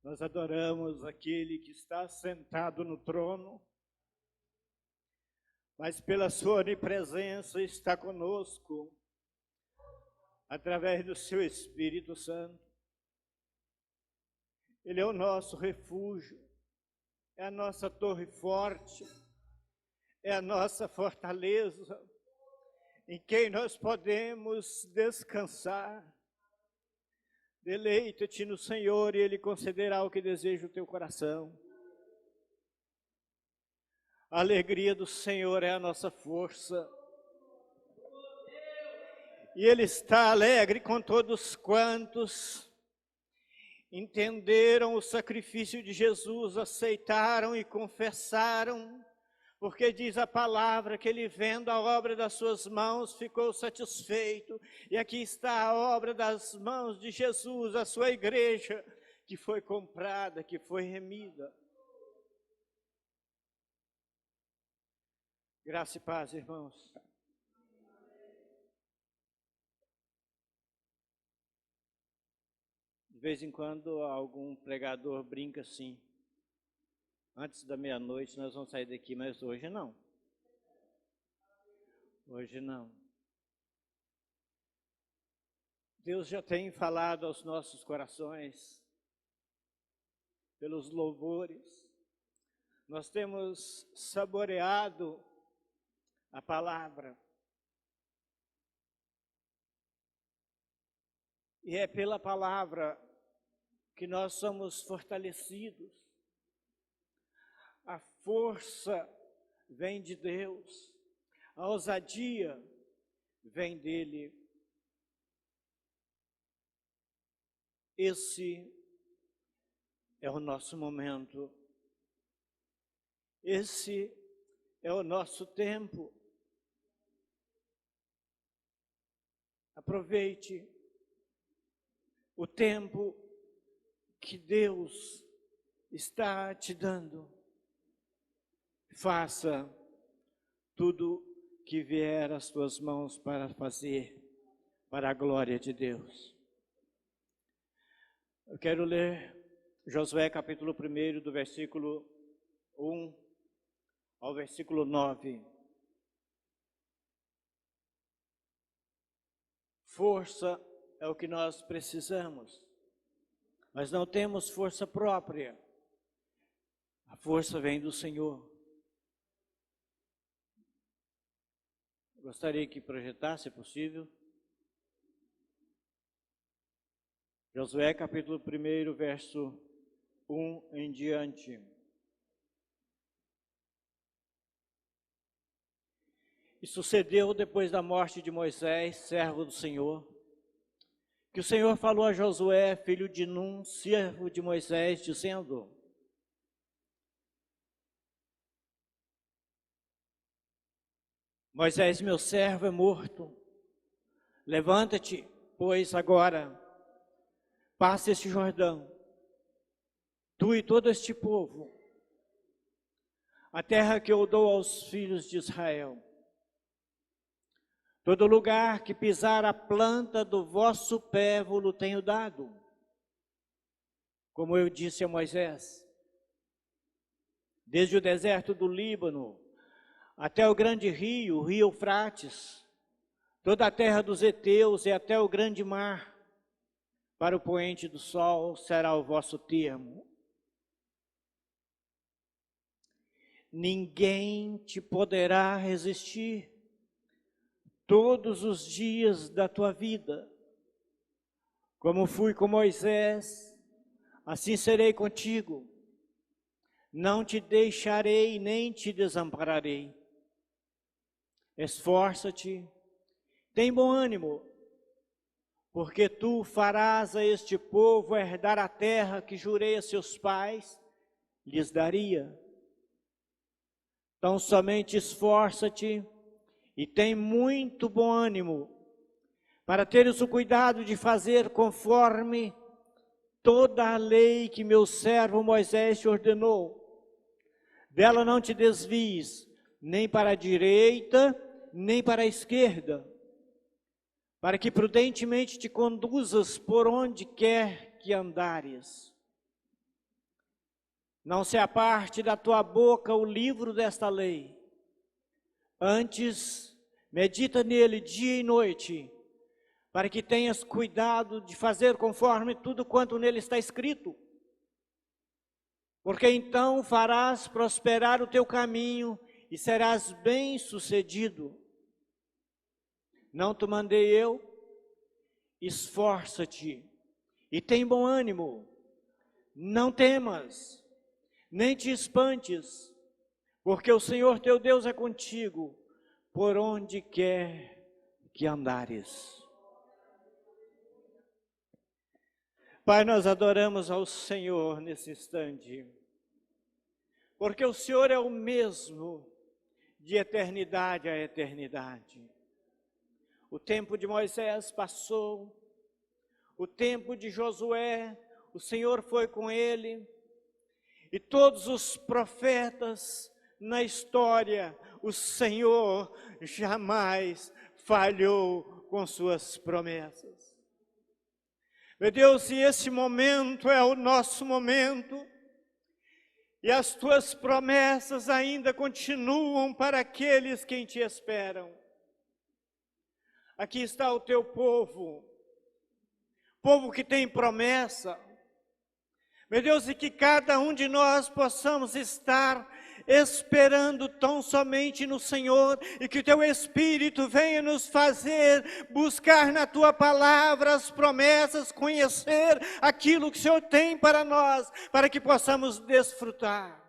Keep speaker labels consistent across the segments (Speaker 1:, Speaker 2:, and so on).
Speaker 1: Nós adoramos aquele que está sentado no trono, mas pela sua onipresença está conosco, através do seu Espírito Santo. Ele é o nosso refúgio, é a nossa torre forte, é a nossa fortaleza, em quem nós podemos descansar. Deleita-te no Senhor e Ele concederá o que deseja o teu coração. A alegria do Senhor é a nossa força. E Ele está alegre com todos quantos entenderam o sacrifício de Jesus, aceitaram e confessaram, porque diz a palavra que ele, vendo a obra das suas mãos, ficou satisfeito. E aqui está a obra das mãos de Jesus, a sua igreja, que foi comprada, que foi remida. Graça e paz, irmãos. De vez em quando algum pregador brinca assim: antes da meia-noite nós vamos sair daqui, mas hoje não. Hoje não. Deus já tem falado aos nossos corações, pelos louvores. Nós temos saboreado a palavra. E é pela palavra que nós somos fortalecidos. A força vem de Deus, a ousadia vem dele. Esse é o nosso momento, esse é o nosso tempo. Aproveite o tempo que Deus está te dando. Faça tudo que vier às tuas mãos para fazer, para a glória de Deus. Eu quero ler Josué capítulo 1, do versículo 1 ao versículo 9. Força é o que nós precisamos, mas não temos força própria. A força vem do Senhor. Gostaria que projetasse, se possível. Josué capítulo 1, verso 1 em diante. E sucedeu depois da morte de Moisés, servo do Senhor, que o Senhor falou a Josué, filho de Num, servo de Moisés, dizendo: Moisés, meu servo, é morto. Levanta-te, pois, agora, passa este Jordão, tu e todo este povo, a terra que eu dou aos filhos de Israel. Todo lugar que pisar a planta do vosso pé vos tenho dado, como eu disse a Moisés. Desde o deserto do Líbano até o grande rio, o rio Eufrates, toda a terra dos heteus e até o grande mar, para o poente do sol será o vosso termo. Ninguém te poderá resistir todos os dias da tua vida. Como fui com Moisés, assim serei contigo. Não te deixarei nem te desampararei. Esforça-te, tem bom ânimo, porque tu farás a este povo herdar a terra que jurei a seus pais, lhes daria. Então somente esforça-te e tem muito bom ânimo, para teres o cuidado de fazer conforme toda a lei que meu servo Moisés te ordenou. Dela não te desvies, nem para a direita, nem para a esquerda, para que prudentemente te conduzas por onde quer que andares. não se aparte da tua boca o livro desta lei. Antes, medita nele dia e noite, para que tenhas cuidado de fazer conforme tudo quanto nele está escrito. Porque então farás prosperar o teu caminho e serás bem-sucedido. Não te mandei eu? Esforça-te e tem bom ânimo. Não temas, nem te espantes, porque o Senhor teu Deus é contigo, por onde quer que andares. Pai, nós adoramos ao Senhor nesse instante, porque o Senhor é o mesmo de eternidade a eternidade. O tempo de Moisés passou, o tempo de Josué, o Senhor foi com ele, e todos os profetas na história, o Senhor jamais falhou com suas promessas. Meu Deus, e esse momento é o nosso momento, e as tuas promessas ainda continuam para aqueles que te esperam. Aqui está o teu povo que tem promessa. Meu Deus, e que cada um de nós possamos estar esperando tão somente no Senhor, e que o teu Espírito venha nos fazer buscar na tua palavra as promessas, conhecer aquilo que o Senhor tem para nós, para que possamos desfrutar.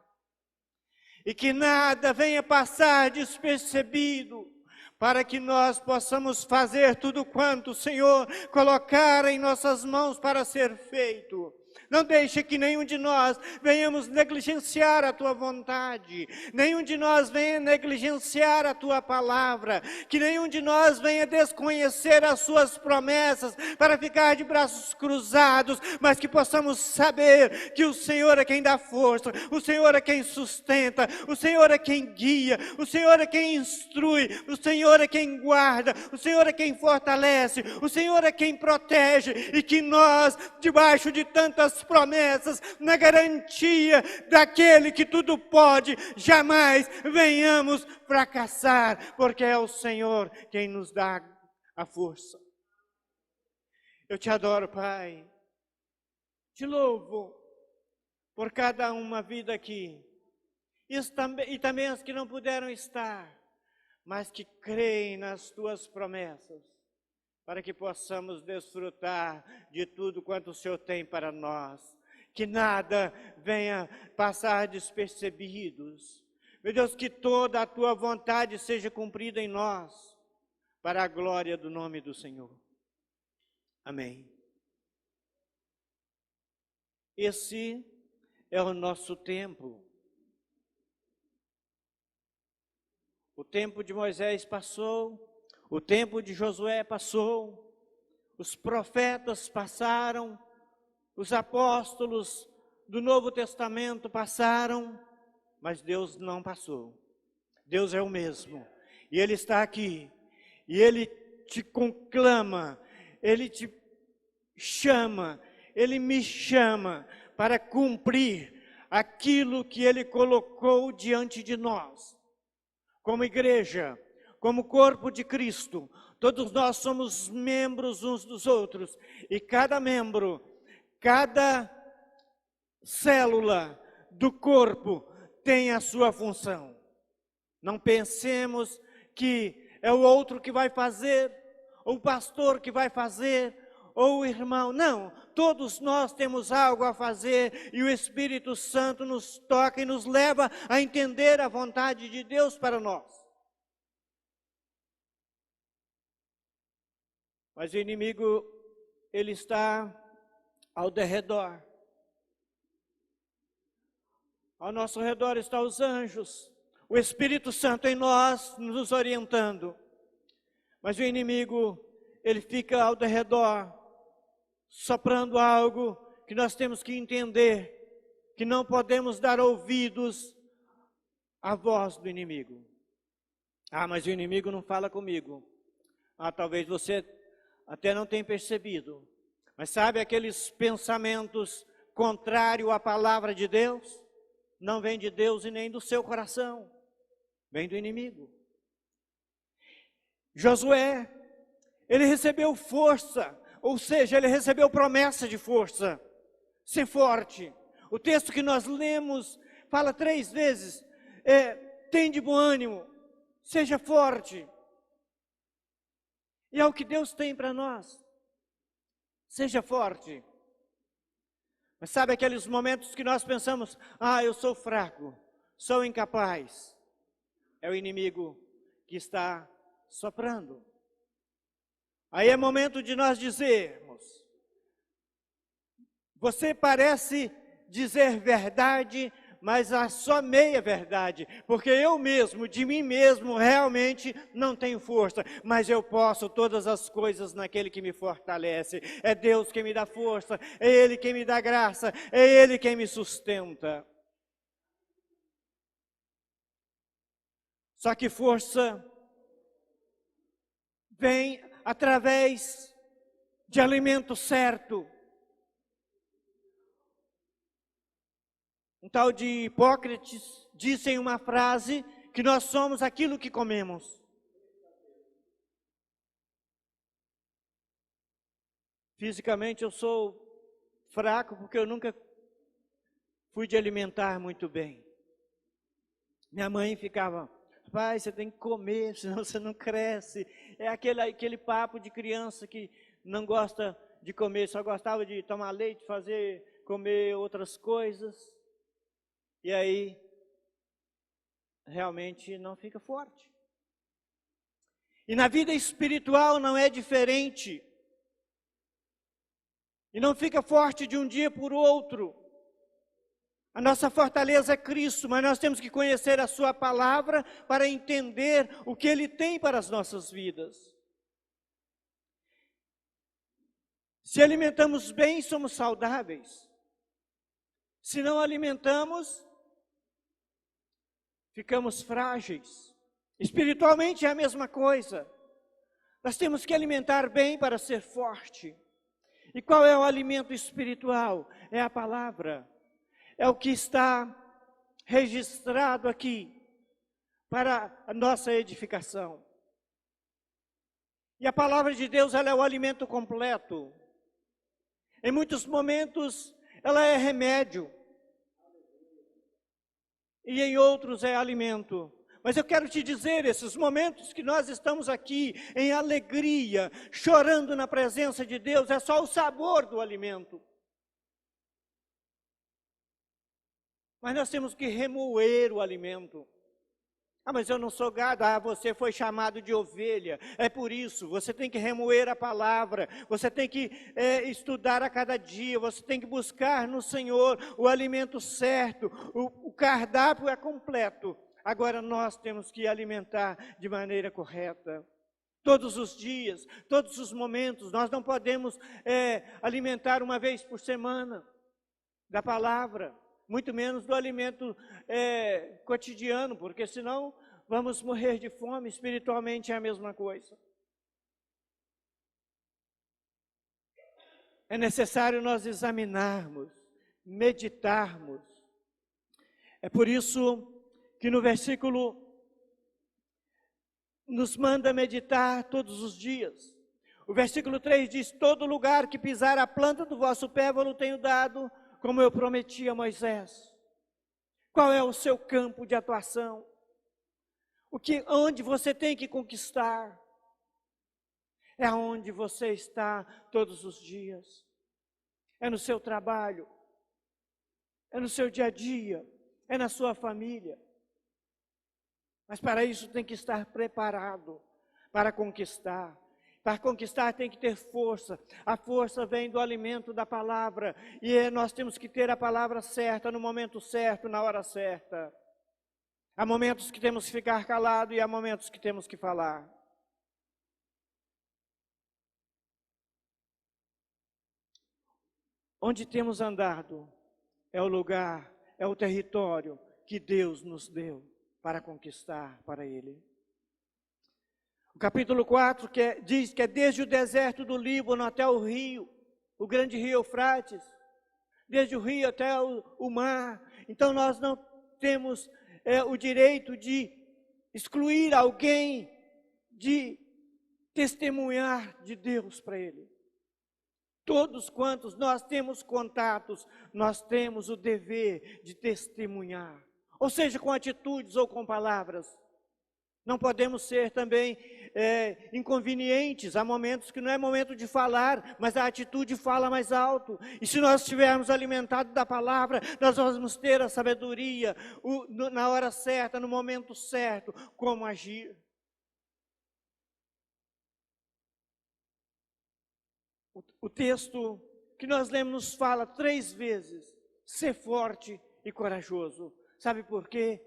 Speaker 1: E que nada venha passar despercebido, para que nós possamos fazer tudo quanto o Senhor colocar em nossas mãos para ser feito. Não deixe que nenhum de nós venhamos negligenciar a tua vontade, nenhum de nós venha negligenciar a tua palavra, que nenhum de nós venha desconhecer as suas promessas para ficar de braços cruzados, mas que possamos saber que o Senhor é quem dá força, o Senhor é quem sustenta, o Senhor é quem guia, o Senhor é quem instrui, o Senhor é quem guarda, o Senhor é quem fortalece, o Senhor é quem protege, e que nós, debaixo de tantas promessas, na garantia daquele que tudo pode, jamais venhamos fracassar, porque é o Senhor quem nos dá a força. Eu te adoro, Pai, te louvo por cada uma vida aqui, e também as que não puderam estar, mas que creem nas tuas promessas, para que possamos desfrutar de tudo quanto o Senhor tem para nós. Que nada venha passar despercebidos. Meu Deus, que toda a tua vontade seja cumprida em nós, para a glória do nome do Senhor. Amém. Esse é o nosso tempo. O tempo de Moisés passou. O tempo de Josué passou, os profetas passaram, os apóstolos do Novo Testamento passaram, mas Deus não passou. Deus é o mesmo, e Ele está aqui, e Ele te conclama, Ele te chama, Ele me chama para cumprir aquilo que Ele colocou diante de nós, como igreja, como corpo de Cristo. Todos nós somos membros uns dos outros, e cada membro, cada célula do corpo tem a sua função. Não pensemos que é o outro que vai fazer, ou o pastor que vai fazer, ou o irmão. Não, todos nós temos algo a fazer, e o Espírito Santo nos toca e nos leva a entender a vontade de Deus para nós. Mas o inimigo, ele está ao derredor. Ao nosso redor estão os anjos, o Espírito Santo em nós, nos orientando. Mas o inimigo, ele fica ao derredor, soprando algo que nós temos que entender, que não podemos dar ouvidos à voz do inimigo. Ah, mas o inimigo não fala comigo. Ah, talvez você até não tenha percebido, mas sabe aqueles pensamentos contrários à palavra de Deus? não vem de Deus e nem do seu coração, vem do inimigo. Josué, ele recebeu força, ou seja, ele recebeu promessa de força, ser forte. O texto que nós lemos fala 3 vezes, tem de bom ânimo, seja forte. E é o que Deus tem para nós, seja forte. Mas sabe aqueles momentos que nós pensamos, eu sou fraco, sou incapaz. É o inimigo que está soprando. Aí é momento de nós dizermos, você parece dizer verdade, mas a só meia verdade, porque eu mesmo, de mim mesmo, realmente não tenho força, mas eu posso todas as coisas naquele que me fortalece. É Deus quem me dá força, é Ele quem me dá graça, é Ele quem me sustenta. Só que força vem através de alimento certo. Um tal de Hipócrates disse em uma frase que nós somos aquilo que comemos. Fisicamente eu sou fraco porque eu nunca fui de alimentar muito bem. Minha mãe ficava, pai, você tem que comer, senão você não cresce. É aquele papo de criança que não gosta de comer, só gostava de tomar leite, comer outras coisas. E aí, realmente não fica forte. E na vida espiritual não é diferente. E não fica forte de um dia para o outro. A nossa fortaleza é Cristo, mas nós temos que conhecer a sua palavra para entender o que Ele tem para as nossas vidas. Se alimentamos bem, somos saudáveis. Se não alimentamos, ficamos frágeis. Espiritualmente é a mesma coisa. Nós temos que alimentar bem para ser forte. E qual é o alimento espiritual? É a palavra. É o que está registrado aqui para a nossa edificação. E a palavra de Deus, ela é o alimento completo. Em muitos momentos, ela é remédio. E em outros é alimento. Mas eu quero te dizer, esses momentos que nós estamos aqui em alegria, chorando na presença de Deus, é só o sabor do alimento. Mas nós temos que remoer o alimento. Mas eu não sou gado. Você foi chamado de ovelha. É por isso, você tem que remoer a palavra. Você tem que estudar a cada dia. Você tem que buscar no Senhor o alimento certo. O cardápio é completo. Agora nós temos que alimentar de maneira correta. Todos os dias, todos os momentos. Nós não podemos alimentar uma vez por semana da palavra. Muito menos do alimento cotidiano, porque senão vamos morrer de fome. Espiritualmente é a mesma coisa. É necessário nós examinarmos, meditarmos. É por isso que no versículo nos manda meditar todos os dias. O versículo 3 diz, todo lugar que pisar a planta do vosso pé, eu tenho dado, como eu prometi a Moisés. Qual é o seu campo de atuação? Onde você tem que conquistar? É onde você está todos os dias. É no seu trabalho. É no seu dia a dia. É na sua família. Mas para isso tem que estar preparado para conquistar. Para conquistar tem que ter força. A força vem do alimento da palavra. E nós temos que ter a palavra certa, no momento certo, na hora certa. Há momentos que temos que ficar calado e há momentos que temos que falar. Onde temos andado é o lugar, é o território que Deus nos deu para conquistar para Ele. O capítulo 4 diz que é desde o deserto do Líbano até o rio, o grande rio Eufrates, desde o rio até o mar. Então nós não temos o direito de excluir alguém de testemunhar de Deus para ele. Todos quantos nós temos contatos, nós temos o dever de testemunhar, ou seja, com atitudes ou com palavras. Não podemos ser também inconvenientes. Há momentos que não é momento de falar, mas a atitude fala mais alto. E se nós estivermos alimentados da palavra, nós vamos ter a sabedoria, na hora certa, no momento certo, como agir. O texto que nós lemos nos fala 3 vezes, ser forte e corajoso. Sabe por quê?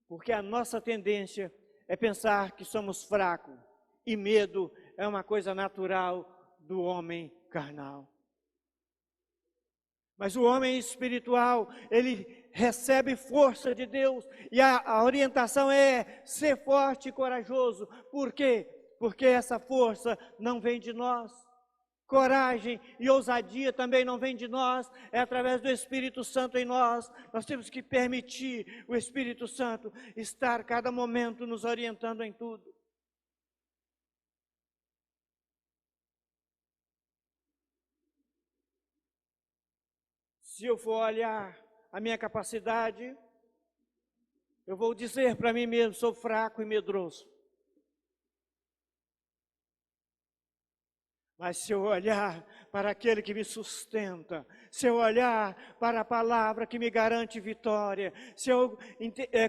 Speaker 1: Porque a nossa tendência é pensar que somos fracos, e medo é uma coisa natural do homem carnal. Mas o homem espiritual, ele recebe força de Deus, e a orientação é ser forte e corajoso. Por quê? Porque essa força não vem de nós. Coragem e ousadia também não vem de nós, é através do Espírito Santo em nós. Nós temos que permitir o Espírito Santo estar cada momento nos orientando em tudo. Se eu for olhar a minha capacidade, eu vou dizer para mim mesmo, sou fraco e medroso. Mas se eu olhar para aquele que me sustenta, se eu olhar para a palavra que me garante vitória, se eu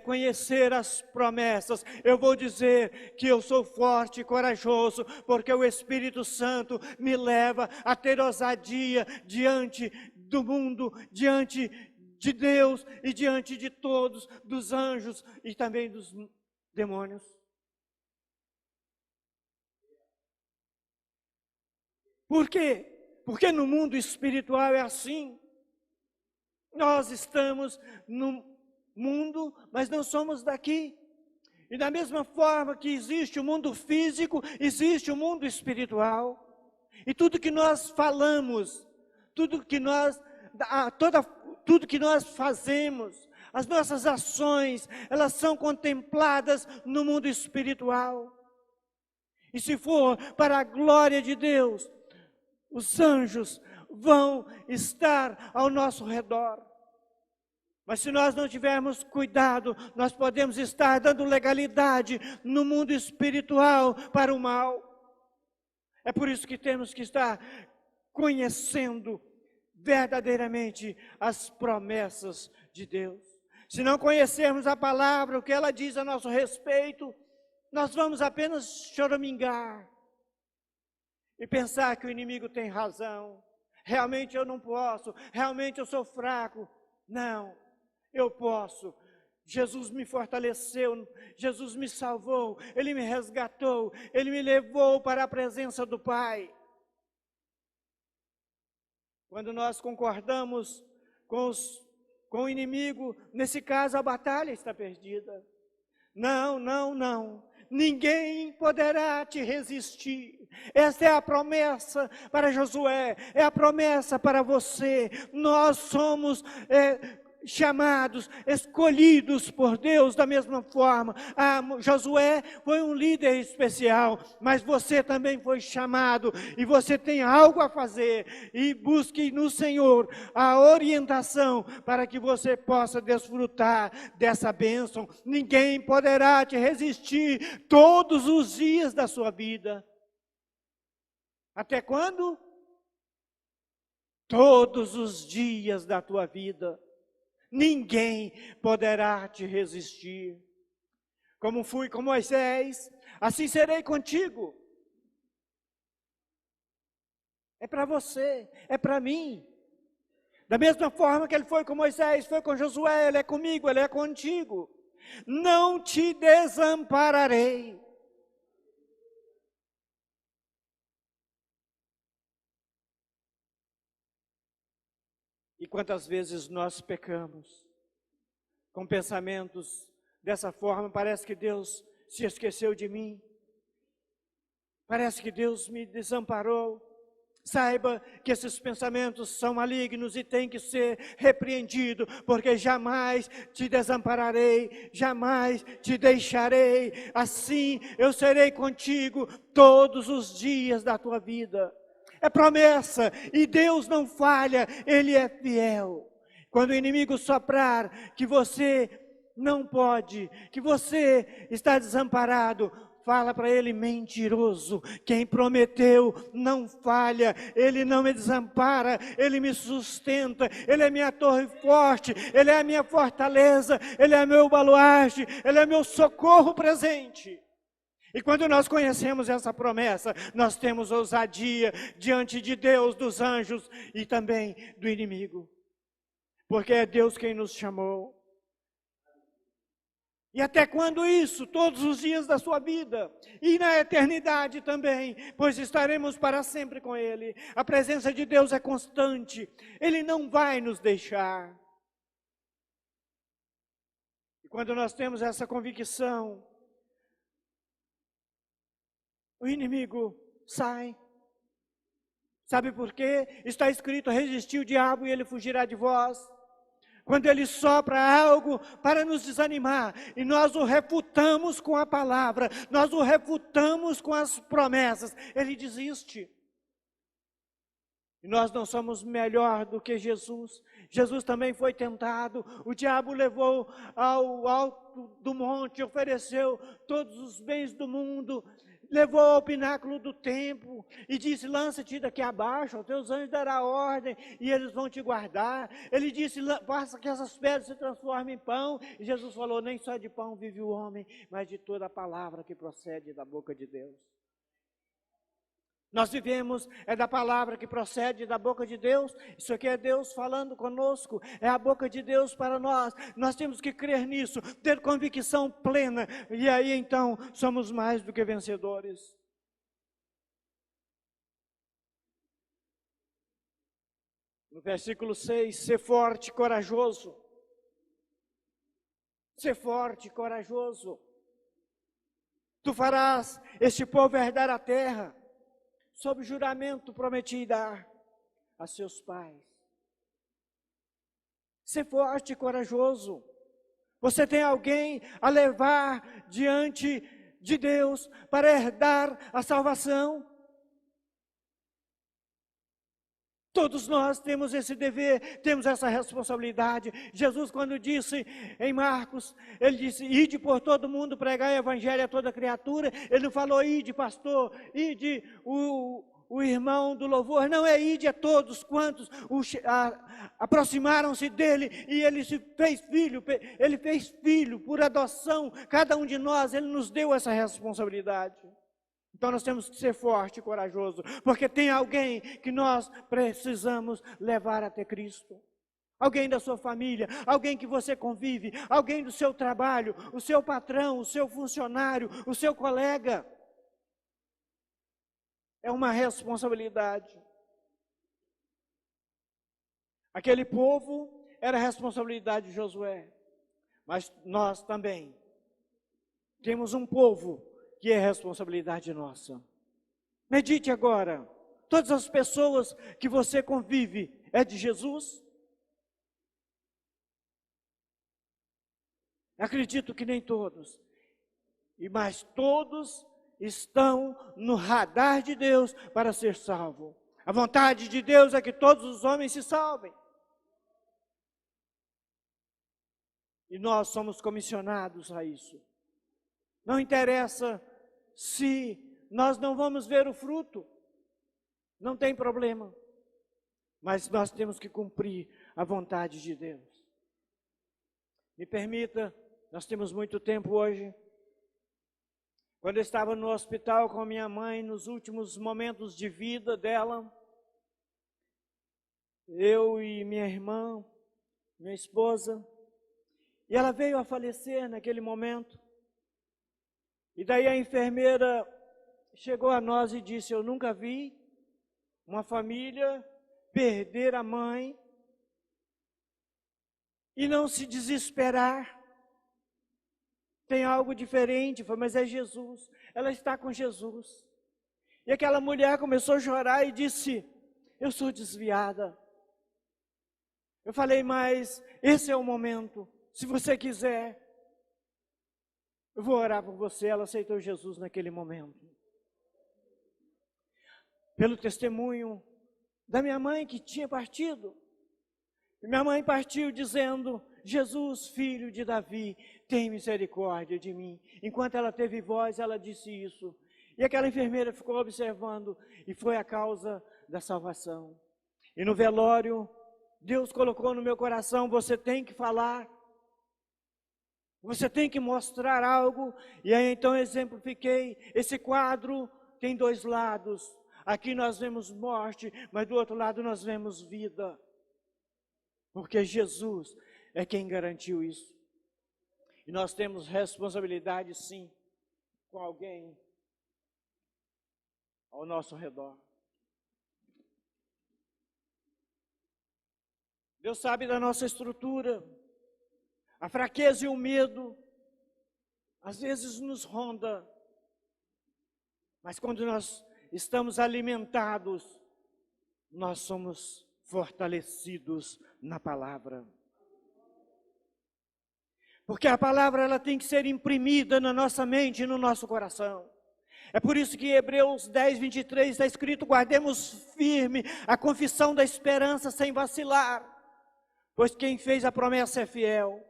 Speaker 1: conhecer as promessas, eu vou dizer que eu sou forte e corajoso, porque o Espírito Santo me leva a ter ousadia diante do mundo, diante de Deus e diante de todos, dos anjos e também dos demônios. Por quê? Porque no mundo espiritual é assim. Nós estamos no mundo, mas não somos daqui. E da mesma forma que existe o mundo físico, existe o mundo espiritual. E tudo que nós falamos, tudo que nós fazemos, as nossas ações, elas são contempladas no mundo espiritual. E se for para a glória de Deus, os anjos vão estar ao nosso redor. Mas se nós não tivermos cuidado, nós podemos estar dando legalidade no mundo espiritual para o mal. É por isso que temos que estar conhecendo verdadeiramente as promessas de Deus. Se não conhecermos a palavra, o que ela diz a nosso respeito, nós vamos apenas choramingar e pensar que o inimigo tem razão. Realmente eu não posso, realmente eu sou fraco. Não, eu posso. Jesus me fortaleceu, Jesus me salvou, Ele me resgatou, Ele me levou para a presença do Pai. Quando nós concordamos com o inimigo, nesse caso a batalha está perdida. Não. Ninguém poderá te resistir. Esta é a promessa para Josué, é a promessa para você. Nós somos chamados, escolhidos por Deus da mesma forma. Josué foi um líder especial, mas você também foi chamado e você tem algo a fazer. E busque no Senhor a orientação para que você possa desfrutar dessa bênção. Ninguém poderá te resistir todos os dias da sua vida. Até quando? Todos os dias da tua vida. Ninguém poderá te resistir. Como fui com Moisés, assim serei contigo. É para você, é para mim. Da mesma forma que ele foi com Moisés, foi com Josué, ele é comigo, ele é contigo. Não te desampararei. E quantas vezes nós pecamos com pensamentos dessa forma, parece que Deus se esqueceu de mim, parece que Deus me desamparou. Saiba que esses pensamentos são malignos e têm que ser repreendidos, porque jamais te desampararei, jamais te deixarei. Assim eu serei contigo todos os dias da tua vida. É promessa, e Deus não falha, Ele é fiel. Quando o inimigo soprar que você não pode, que você está desamparado, fala para ele: mentiroso, quem prometeu não falha, ele não me desampara, ele me sustenta, ele é minha torre forte, ele é a minha fortaleza, ele é meu baluarte, ele é meu socorro presente. E quando nós conhecemos essa promessa, nós temos ousadia diante de Deus, dos anjos e também do inimigo, porque é Deus quem nos chamou. E até quando isso? Todos os dias da sua vida. E na eternidade também, pois estaremos para sempre com Ele. A presença de Deus é constante. Ele não vai nos deixar. E quando nós temos essa convicção, o inimigo sai. Sabe por quê? Está escrito: resistir o diabo e ele fugirá de vós. Quando ele sopra algo para nos desanimar, e nós o refutamos com a palavra, nós o refutamos com as promessas, ele desiste. E nós não somos melhor do que Jesus. Jesus também foi tentado, o diabo levou ao alto do monte, ofereceu todos os bens do mundo, levou ao pináculo do templo e disse: lança-te daqui abaixo, aos teus anjos dará ordem e eles vão te guardar. Ele disse: faça que essas pedras se transformem em pão. E Jesus falou: nem só de pão vive o homem, mas de toda a palavra que procede da boca de Deus. Nós vivemos da palavra que procede da boca de Deus. Isso aqui é Deus falando conosco, é a boca de Deus para nós. Nós temos que crer nisso, ter convicção plena, e aí então somos mais do que vencedores. No versículo 6, ser forte e corajoso. Ser forte e corajoso. Tu farás este povo herdar a terra, sob juramento prometi dar a seus pais. Ser forte e corajoso. Você tem alguém a levar diante de Deus para herdar a salvação? Todos nós temos esse dever, temos essa responsabilidade. Jesus, quando disse em Marcos, ele disse: ide por todo mundo, pregar o evangelho a toda criatura. Ele não falou: ide pastor, ide o irmão do louvor. Não, é ide a todos quantos aproximaram-se dele, e ele se fez filho. Ele fez filho por adoção. Cada um de nós, ele nos deu essa responsabilidade. Então nós temos que ser forte e corajoso, porque tem alguém que nós precisamos levar até Cristo. Alguém da sua família, alguém que você convive, alguém do seu trabalho, o seu patrão, o seu funcionário, o seu colega. É uma responsabilidade. Aquele povo era a responsabilidade de Josué, mas nós também temos um povo que é responsabilidade nossa. Medite agora: todas as pessoas que você convive é de Jesus? Acredito que nem todos, mas todos estão no radar de Deus para ser salvo. A vontade de Deus é que todos os homens se salvem. E nós somos comissionados a isso. Não interessa se nós não vamos ver o fruto, não tem problema, mas nós temos que cumprir a vontade de Deus. Me permita, nós temos muito tempo hoje. Quando eu estava no hospital com minha mãe, nos últimos momentos de vida dela, eu e minha irmã, minha esposa, e ela veio a falecer naquele momento. E daí a enfermeira chegou a nós e disse: eu nunca vi uma família perder a mãe e não se desesperar. Tem algo diferente, mas é Jesus. Ela está com Jesus. E aquela mulher começou a chorar e disse: eu sou desviada. Eu falei: mas esse é o momento, se você quiser, eu vou orar por você. Ela aceitou Jesus naquele momento. Pelo testemunho da minha mãe que tinha partido. E minha mãe partiu dizendo: Jesus, filho de Davi, tem misericórdia de mim. Enquanto ela teve voz, ela disse isso. E aquela enfermeira ficou observando, e foi a causa da salvação. E no velório, Deus colocou no meu coração: você tem que falar, você tem que mostrar algo. E aí então exemplifiquei. Esse quadro tem dois lados. Aqui nós vemos morte, mas do outro lado nós vemos vida. Porque Jesus é quem garantiu isso. E nós temos responsabilidade, sim, com alguém ao nosso redor. Deus sabe da nossa estrutura. A fraqueza e o medo às vezes nos ronda. Mas quando nós estamos alimentados, nós somos fortalecidos na palavra. Porque a palavra ela tem que ser imprimida na nossa mente e no nosso coração. É por isso que em Hebreus 10, 23 está escrito: guardemos firme a confissão da esperança sem vacilar, pois quem fez a promessa é fiel.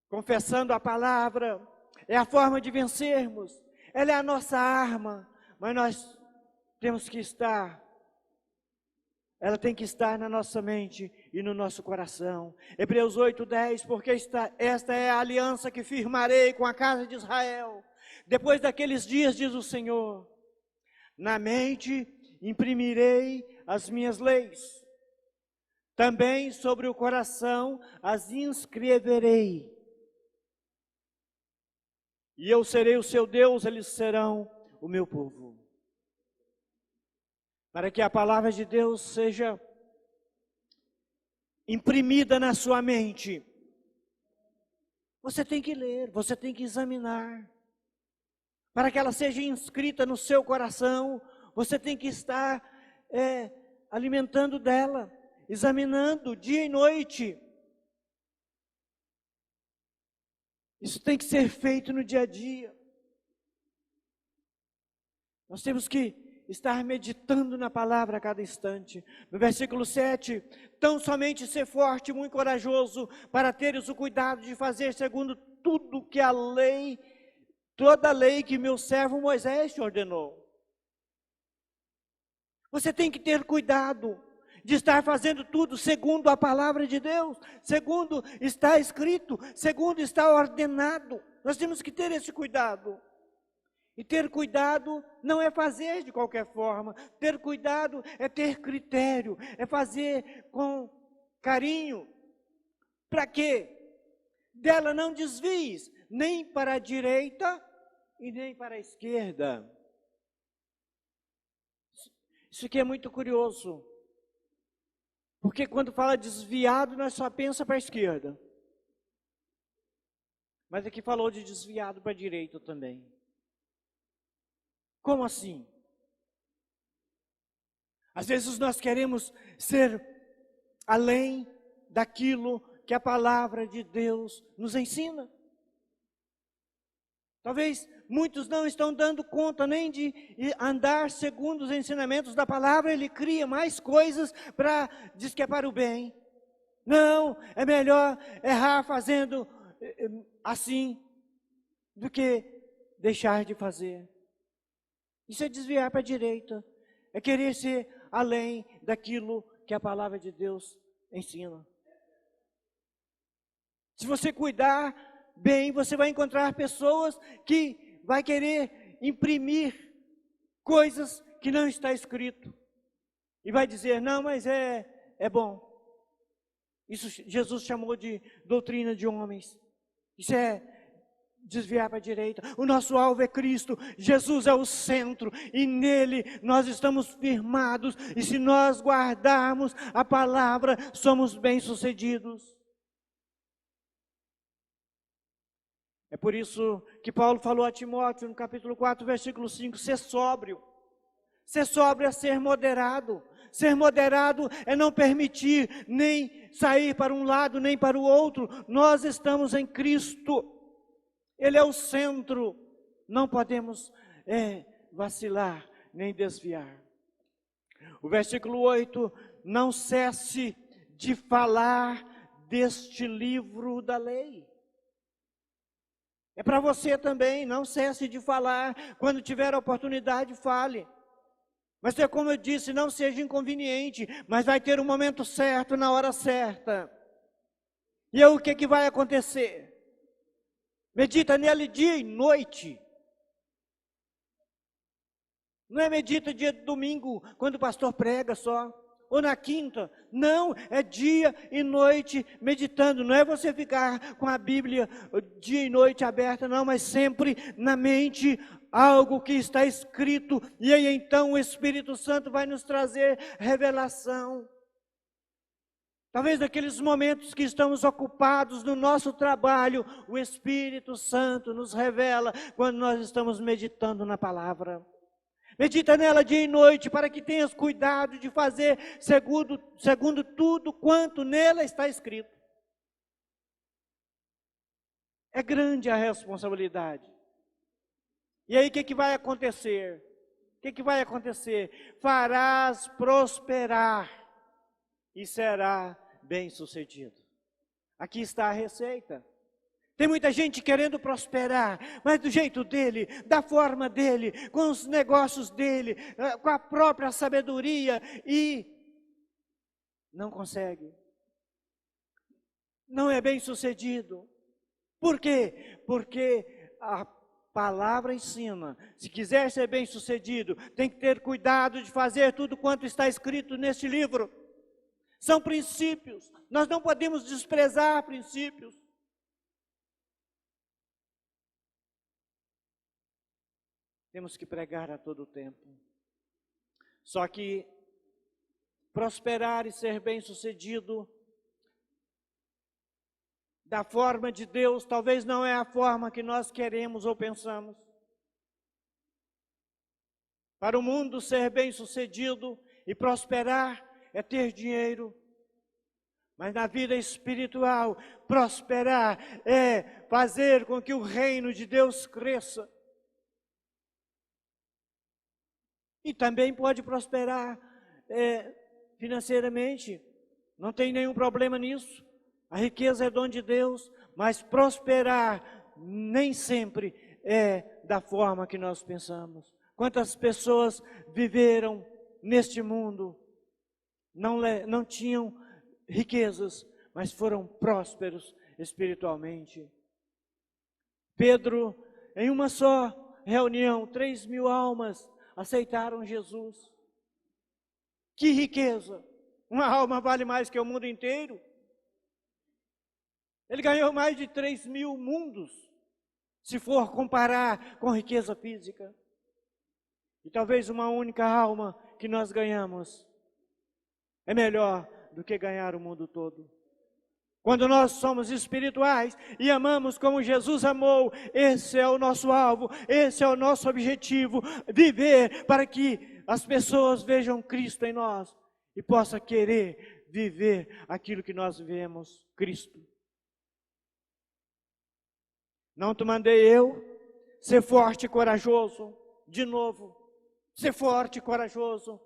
Speaker 1: Confessando a palavra é a forma de vencermos, ela é a nossa arma, mas nós temos que estar, ela tem que estar na nossa mente e no nosso coração. Hebreus 8:10, porque esta é a aliança que firmarei com a casa de Israel. Depois daqueles dias, diz o Senhor, na mente imprimirei as minhas leis, também sobre o coração as inscreverei. E eu serei o seu Deus, eles serão o meu povo. Para que a palavra de Deus seja imprimida na sua mente, você tem que ler, você tem que examinar. Para que ela seja inscrita no seu coração, você tem que estar alimentando dela, examinando dia e noite. Isso tem que ser feito no dia a dia. Nós temos que estar meditando na palavra a cada instante. No versículo 7, tão somente ser forte e muito corajoso, para teres o cuidado de fazer segundo tudo que a lei, toda a lei que meu servo Moisés te ordenou. Você tem que ter cuidado de estar fazendo tudo segundo a palavra de Deus, segundo está escrito, segundo está ordenado. Nós temos que ter esse cuidado. E ter cuidado não é fazer de qualquer forma. Ter cuidado é ter critério, é fazer com carinho. Para quê? Dela não desvies, nem para a direita e nem para a esquerda. Isso aqui é muito curioso. Porque quando fala desviado, nós só pensa para a esquerda. Mas aqui falou de desviado para a direita também. Como assim? Às vezes nós queremos ser além daquilo que a palavra de Deus nos ensina. Talvez muitos não estão dando conta nem de andar segundo os ensinamentos da palavra. Ele cria mais coisas para, diz que é para o bem. Não, é melhor errar fazendo assim do que deixar de fazer. Isso é desviar para a direita, é querer ser além daquilo que a palavra de Deus ensina. Se você cuidar bem, você vai encontrar pessoas que vai querer imprimir coisas que não está escrito. E vai dizer, não, mas é bom. Isso Jesus chamou de doutrina de homens. Isso é desviar para a direita. O nosso alvo é Cristo, Jesus é o centro, e nele nós estamos firmados, e se nós guardarmos a palavra, somos bem-sucedidos. É por isso que Paulo falou a Timóteo, no capítulo 4, versículo 5, ser sóbrio. Ser sóbrio é ser moderado. Ser moderado é não permitir nem sair para um lado, nem para o outro. Nós estamos em Cristo. Ele é o centro. Não podemos vacilar, nem desviar. O versículo 8, não cesse de falar deste livro da lei. É para você também, não cesse de falar. Quando tiver a oportunidade, fale. Mas é como eu disse, não seja inconveniente, mas vai ter um momento certo, na hora certa. E aí o que vai acontecer? Medita nele dia e noite. Não é medita dia de domingo, quando o pastor prega só, ou na quinta. Não, é dia e noite meditando. Não é você ficar com a Bíblia dia e noite aberta, não, mas sempre na mente algo que está escrito. E aí então o Espírito Santo vai nos trazer revelação. Talvez naqueles momentos que estamos ocupados no nosso trabalho, o Espírito Santo nos revela quando nós estamos meditando na palavra. Medita nela dia e noite, para que tenhas cuidado de fazer segundo tudo quanto nela está escrito. É grande a responsabilidade. E aí o que vai acontecer? O que vai acontecer? Farás prosperar e será bem-sucedido. Aqui está a receita. Tem muita gente querendo prosperar, mas do jeito dele, da forma dele, com os negócios dele, com a própria sabedoria, e não consegue. Não é bem-sucedido. Por quê? Porque a palavra ensina, se quiser ser bem-sucedido, tem que ter cuidado de fazer tudo quanto está escrito neste livro. São princípios, nós não podemos desprezar princípios. Temos que pregar a todo tempo. Só que prosperar e ser bem-sucedido da forma de Deus, talvez não é a forma que nós queremos ou pensamos. Para o mundo, ser bem-sucedido e prosperar é ter dinheiro. Mas na vida espiritual, prosperar é fazer com que o reino de Deus cresça. E também pode prosperar financeiramente, não tem nenhum problema nisso. A riqueza é dom de Deus, mas prosperar nem sempre é da forma que nós pensamos. Quantas pessoas viveram neste mundo, não tinham riquezas, mas foram prósperos espiritualmente. Pedro, em uma só reunião, 3.000 almas aceitaram Jesus. Que riqueza! Uma alma vale mais que o mundo inteiro. Ele ganhou mais de 3.000 mundos, se for comparar com riqueza física. E talvez uma única alma que nós ganhamos é melhor do que ganhar o mundo todo. Quando nós somos espirituais e amamos como Jesus amou, esse é o nosso alvo, esse é o nosso objetivo, viver para que as pessoas vejam Cristo em nós e possam querer viver aquilo que nós vivemos, Cristo. Não te mandei eu ser forte e corajoso, de novo, ser forte e corajoso.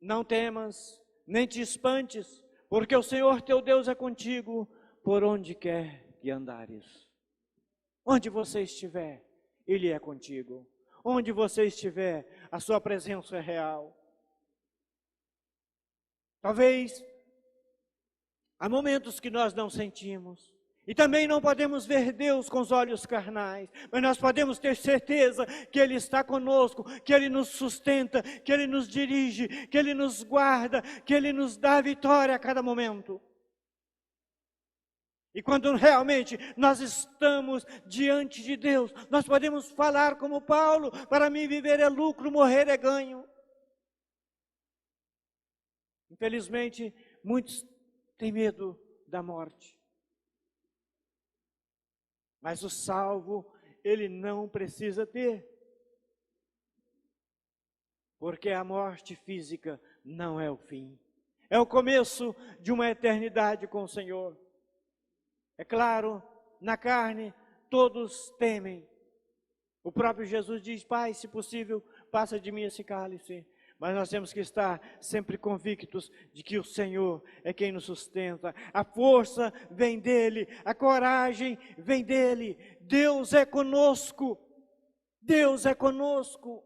Speaker 1: Não temas, nem te espantes, porque o Senhor teu Deus é contigo, por onde quer que andares. Onde você estiver, Ele é contigo. Onde você estiver, a sua presença é real. Talvez há momentos que nós não sentimos. E também não podemos ver Deus com os olhos carnais, mas nós podemos ter certeza que Ele está conosco, que Ele nos sustenta, que Ele nos dirige, que Ele nos guarda, que Ele nos dá vitória a cada momento. E quando realmente nós estamos diante de Deus, nós podemos falar como Paulo: para mim viver é lucro, morrer é ganho. Infelizmente, muitos tem medo da morte. Mas o salvo, ele não precisa ter. Porque a morte física não é o fim. É o começo de uma eternidade com o Senhor. É claro, na carne, todos temem. O próprio Jesus diz: Pai, se possível, passa de mim esse cálice. Mas nós temos que estar sempre convictos de que o Senhor é quem nos sustenta. A força vem dEle, a coragem vem dEle. Deus é conosco. Deus é conosco.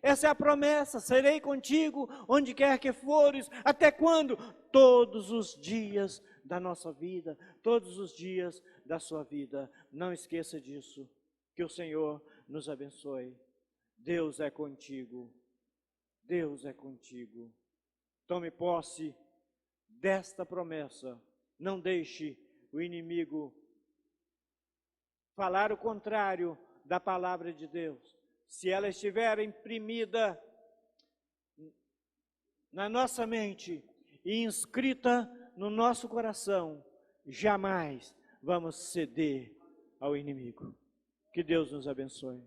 Speaker 1: Essa é a promessa: serei contigo onde quer que fores. Até quando? Todos os dias da nossa vida, todos os dias da sua vida. Não esqueça disso. Que o Senhor nos abençoe. Deus é contigo. Deus é contigo. Tome posse desta promessa. Não deixe o inimigo falar o contrário da palavra de Deus. Se ela estiver imprimida na nossa mente e inscrita no nosso coração, jamais vamos ceder ao inimigo. Que Deus nos abençoe.